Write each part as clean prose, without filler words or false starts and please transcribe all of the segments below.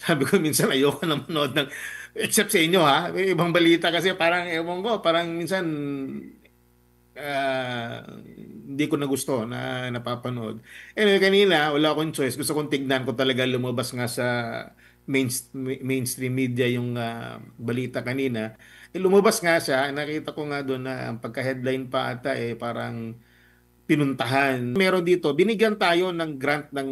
Sabi ko minsan ayoko na manood ng, except sa inyo ha, may ibang balita kasi parang ewan ko, parang minsan hindi ko na gusto na napapanood. Anyway, kanina wala akong choice. Gusto kong tignan ko talaga lumabas nga sa mainstream media yung balita kanina. Lumabas nga siya, nakita ko nga doon na ang pagka-headline pa ata parang pinuntahan. Meron dito, binigyan tayo ng grant ng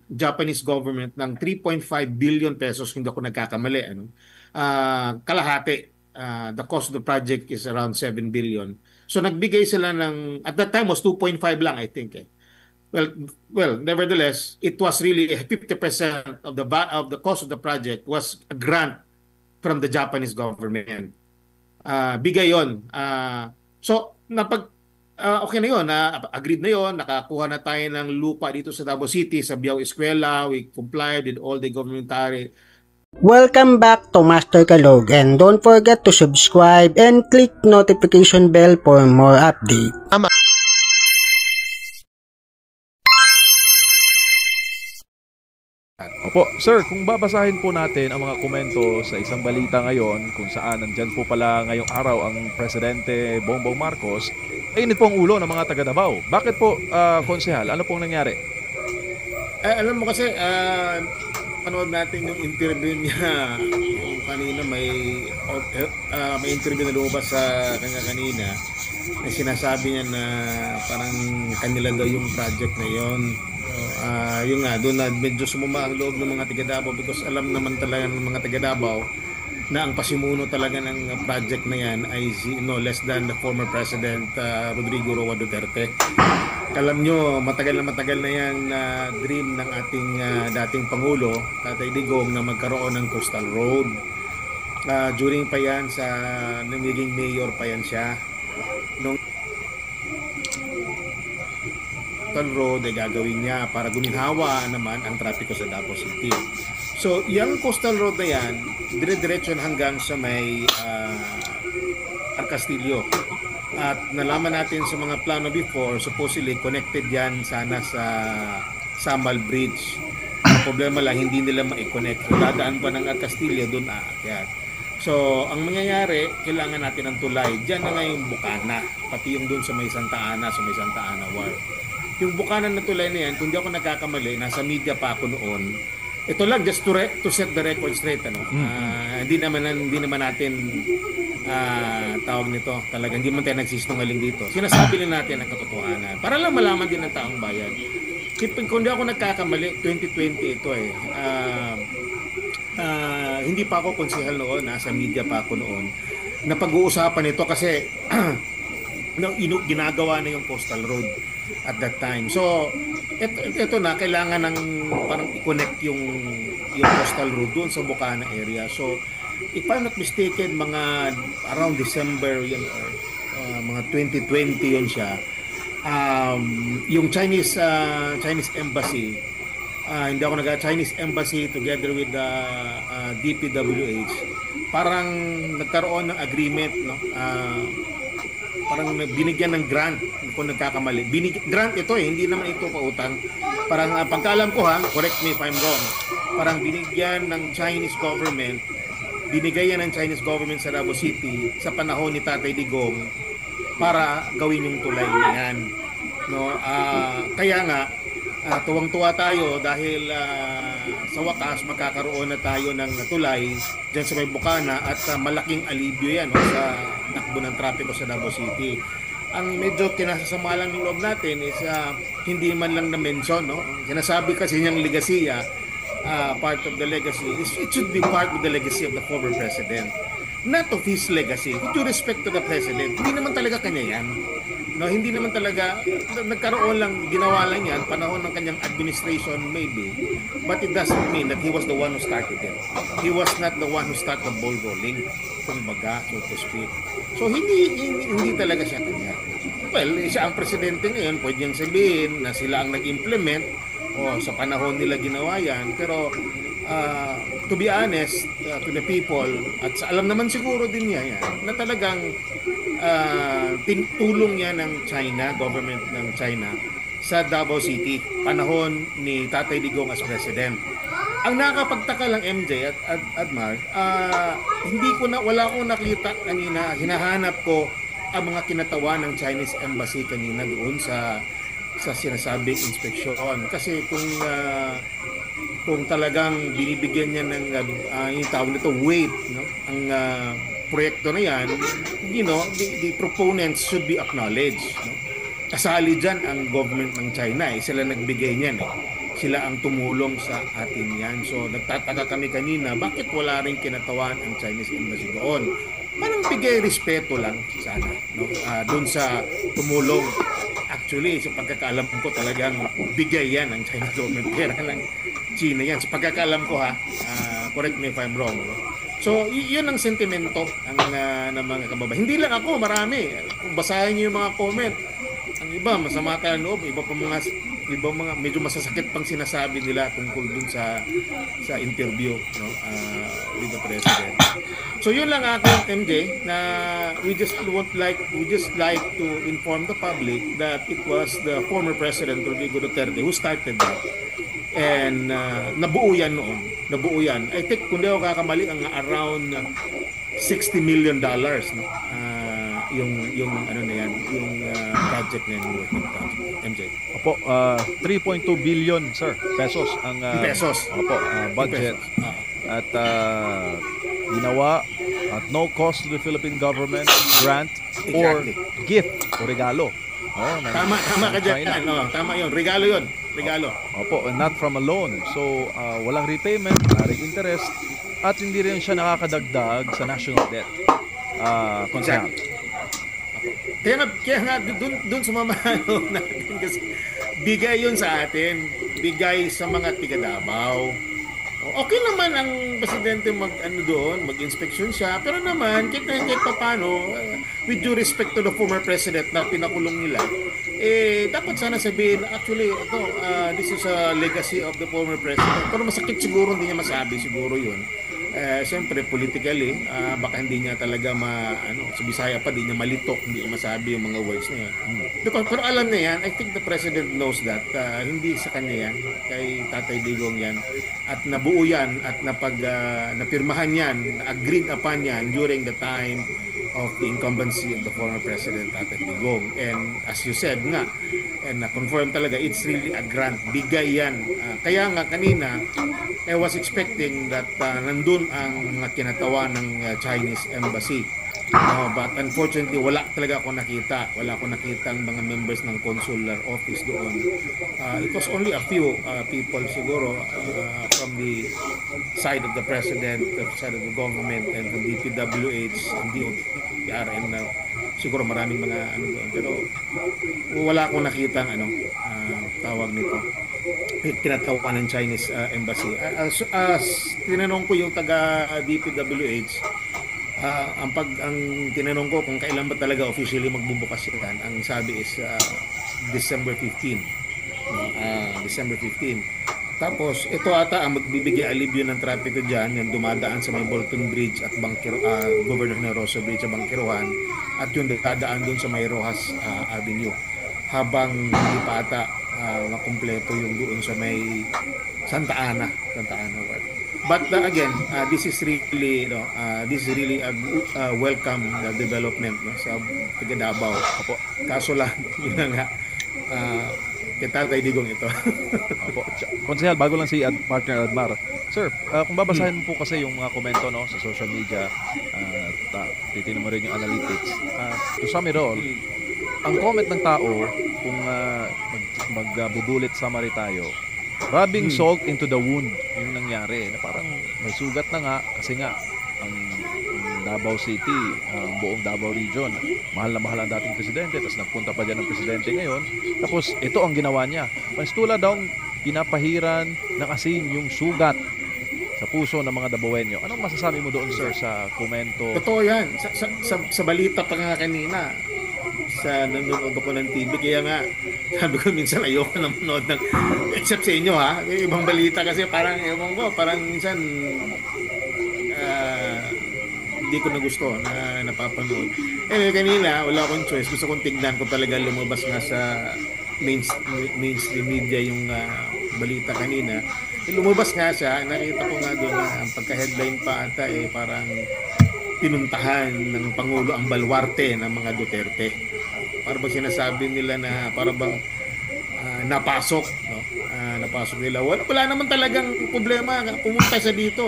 Japanese government ng 3.5 billion pesos, hindi ako nagkakamali. Ano? Kalahati. The cost of the project is around 7 billion. So nagbigay sila ng, at that time was 2.5 lang, I think. Well, nevertheless, it was really 50% of the cost of the project was a grant from the Japanese government. Bigay yon. Okay na yon, agreed na yon, nakakuha na tayo ng lupa dito sa Davao City, sa Biao Eskwela, we complied with all the governmentary. Welcome back to Master Kalog, and don't forget to subscribe and click notification bell for more updates. Opo, sir, kung babasahin po natin ang mga komento sa isang balita ngayon kung saan nandyan po pala ngayong araw ang Presidente Bongbong Marcos, init po ang ulo ng mga taga Davao. Bakit po, konsehal? Ano pong nangyari? Alam mo kasi, panood natin yung interview niya, yung kanina may interview na lumabas sa kanya kanina, na sinasabi niya na parang kanila daw yung project na yon. Yung nga, doon na medyo sumuma ang loob ng mga taga Davao because alam naman talaga ng mga taga Davao na ang pasimuno talaga ng project na yan ay no less than the former President Rodrigo Roa Duterte. Alam nyo, matagal na yan dream ng ating dating Pangulo, Tatay Digong, na magkaroon ng coastal road. During pa yan sa nagiging mayor pa yan siya. Nung coastal road ay gagawin niya para guminhawa naman ang trapiko sa Davao City. So, yung coastal road na yan, dire-diretso hanggang sa may Arcastillo. At nalaman natin sa mga plano before, supposedly connected yan sana sa Samal Bridge. Ang problema lang, hindi nila ma-connect. Dadaan pa ng Arcastillo, doon aakyat. So, ang mangyayari, kailangan natin ng tulay. Diyan na nga yung Bukana, pati yung doon sa may Santa Ana Ward. Yung Bukana na tulay na yan, kung di ako nagkakamali, nasa media pa ako noon. Ito lang, just to set the record straight. Hindi naman natin tawag nito. Talagang hindi man tayo nagsisinungaling dito. Sinasabi lang natin ang katotohanan. Para lang malaman din ng taong bayan. Kung di ako nagkakamali, 2020 ito hindi pa ako konsehal noon, nasa media pa ako noon. Napag-uusapan ito kasi ginagawa na yung coastal road at that time. So, ito na, kailangan ng parang i-connect yung coastal road doon sa Bukana area. So, if I'm not mistaken, mga around December yun, mga 2020 yun siya. Yung Chinese embassy, hindi ako Chinese embassy together with the DPWH, parang nagkaroon ng agreement, no? Parang binigyan ng grant, kung nagkakamali. Grant ito hindi naman ito pautang. Parang pagkaalam ko correct me if I'm wrong. Parang binigyan ng Chinese government, binigay yan ng Chinese government sa Davao City sa panahon ni Tatay Digong para gawin yung tulay niyan. No, kaya nga tuwang-tuwa tayo dahil sa wakas magkakaroon na tayo ng tulay diyan sa may Bukana at malaking alibyo yan sa takbo ng trapiko sa Davao City. Ang medyo kinasasama lang ng loob natin is hindi man lang na-mention, no? Sinasabi kasi niyang legasiya, part of the legacy, it should be part of the legacy of the former president. Not of his legacy. With due respect to the president, hindi naman talaga kanya yan. No, hindi naman talaga, nagkaroon lang, ginawa lang yan, panahon ng kanyang administration maybe, but it doesn't mean that he was the one who started it. He was not the one who started the ball rolling, kumbaga, so to speak. So, hindi talaga siya kanya. Well, siya ang presidente ngayon, pwede niyang sabihin na sila ang nag-implement, o sa panahon nila ginawa yan, pero to be honest to the people, at alam naman siguro din niya yan, na talagang tinulong niya ng China, government ng China, sa Davao City, panahon ni Tatay Digong as president. Ang nakakapagtaka lang, MJ at Admar, wala akong nakita kanina. Hinahanap ko ang mga kinatawan ng Chinese Embassy kanina doon sa sinasabing inspeksyon. Kasi kung talagang binibigyan niya ng yung tawag nito weight, no, ang proyekto na yan, the proponents should be acknowledged, no? Kasali dyan ang government ng China, sila nagbigay niyan, sila ang tumulong sa atin yan. So nagtataka kami kanina, bakit wala rin kinatawan ang Chinese Embassy doon? Parang bigay respeto lang sana, no? Doon sa tumulong. Actually, sa pagkakaalam ko talagang bigay yan ang Chinese government. Pera lang China yan. Sa pagkakaalam ko correct me if I'm wrong. No? So, yun ang sentimento ng mga kababayan. Hindi lang ako, marami. Kung basahin niyo yung mga comment, ang iba, masama tayo loob. Iba mga medyo masasakit pang sinasabi nila tungkol dun sa interview, no, with the president. So yun lang ako, MJ, na we just like to inform the public that it was the former President Rodrigo Duterte who started that. And nabuo yan noon. I think kung di ako kakamali, ang around $60 million, no? Yung ano na yan, yung project na yan, MJ. Opo, 3.2 billion, sir, pesos ang pesos. Opo, budget. Pesos. At ginawa at no cost to the Philippine government, grant or gift o regalo. Oh, tama ka dyan. Tama yun. Regalo yun. Opo, not from a loan. So, walang repayment, walang interest, at hindi rin siya nakakadagdag sa national debt. Exactly. Kaya nga dun sumamano natin kasi bigay yun sa atin, bigay sa mga tiga Davao. Okay naman ang presidente mag-inspection siya, pero naman kahit paano, with due respect to the former president na pinakulong nila, dapat sana sabihin, actually, this is a legacy of the former president. Pero masakit siguro, hindi niya masabi siguro yun. Siyempre, politically, baka hindi niya talaga sa Bisaya pa, hindi niya malitok, hindi niya masabi yung mga words na yan. Pero alam niya yan, I think the president knows that, hindi sa kanya yan, kay Tatay Digong yan, at nabuo yan, at napirmahan yan, agreed upon yan during the time of the incumbency of the former president, Tatay Digong. And as you said nga, and na-confirm talaga, it's really a grant, bigay yan. Kaya nga kanina, I was expecting that nandun ang mga kinatawa ng Chinese Embassy. But unfortunately, wala talaga ako nakita. Wala ako nakita ang mga members ng consular office doon. It was only a few people siguro from the side of the president, the side of the government, and from DPWH, and DOTR, and siguro maraming mga doon. Pero wala akong nakita tawag nito, kinatawa ng Chinese Embassy. As tinanong ko yung taga DPWH, ang tinanong ko kung kailan ba talaga officially magbubukas yan, ang sabi is December 15. December 15. Tapos ito ata ang magbibigay alibyo ng trapiko diyan, yung dumadaan sa may Bolton Bridge at Governor Generoso Bridge sa Bangkiruhan, at yung dadaan doon sa may Rojas Avenue, habang hindi pa ata makumpleto yung doon sa may Santa Ana Ward. But again, this is really a welcome development, no, sa taga Davao. Kaso lang yun nga, kita kay Digong ito. Opo. Konsehal, bago lang si partner Admar. Sir, kung babasahin mo po kasi yung mga komento, no, sa social media, titignan mo rin yung analytics. To sum it all, ang comment ng tao, kung magbubulit summary tayo, rubbing salt into the wound yung nangyari, na parang may sugat na nga kasi nga ang Davao City, ang buong Davao region, mahal na mahal ang dating presidente, tapos nagpunta pa dyan ng presidente ngayon, tapos ito ang ginawa niya. Panstula daw pinapahiran ng asin yung sugat sa puso ng mga Dabawenyo. Anong masasabi mo doon, sir, sa komento? Totoo yan. Sa balita pa nga kanina, sa nanonood ako ng TV, kaya nga sabi ko minsan ayoko na manood ng, except sa inyo yung ibang balita kasi parang parang minsan hindi ko na gusto na napapanood. Kanina wala akong choice, gusto kong tignan ko talaga, lumabas nga sa mainstream media yung balita kanina. lumabas nga siya, nakita ko nga doon na ang pagka-headline pa ata parang pinuntahan ng Pangulo ang baluarte ng mga Duterte. Para bang sinasabi nila na para bang napasok, no? Napasok nila. Wala naman talagang problema, pumunta siya dito.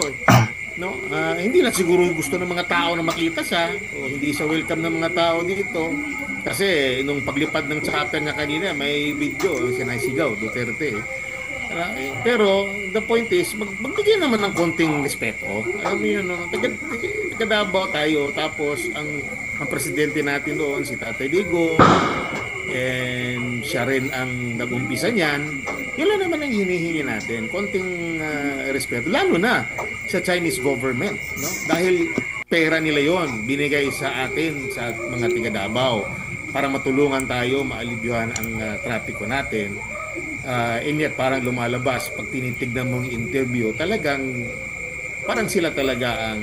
No? Hindi lang siguro gusto ng mga tao na makita siya o hindi siya welcome ng mga tao dito. Kasi nung paglipad ng chopper niya kanina, may video sinasigaw Duterte. Pero the point is, magbigay naman ng konting respeto. Alam mo yun, no? Taga Davao tayo. Tapos ang presidente natin doon, si Tatay Digo, and siya rin ang nag-umpisa niyan. Yun lang naman ang hinihingi natin. Konting respeto. Lalo na sa Chinese government. No? Dahil pera nila yon binigay sa atin, sa mga taga Davao, para matulungan tayo, maalibyuhan ang trapiko natin. And yet parang lumalabas pag tinitignan mong interview, talagang parang sila talaga ang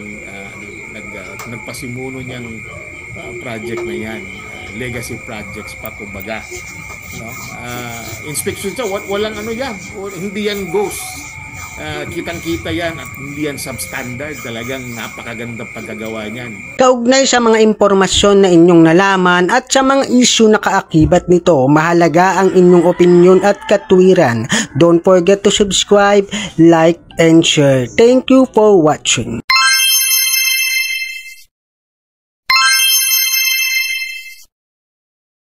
nagpasimuno niyang project na yan, legacy projects pa kumbaga, no? Inspection siya, walang ano yan, hindi yan ghost. Kitang-kita yan at hindi yan substandard. Talagang napakagandang pagkagawa niyan. Kaugnay sa mga impormasyon na inyong nalaman at sa mga issue na kaakibat nito, mahalaga ang inyong opinion at katwiran. Don't forget to subscribe, like, and share. Thank you for watching.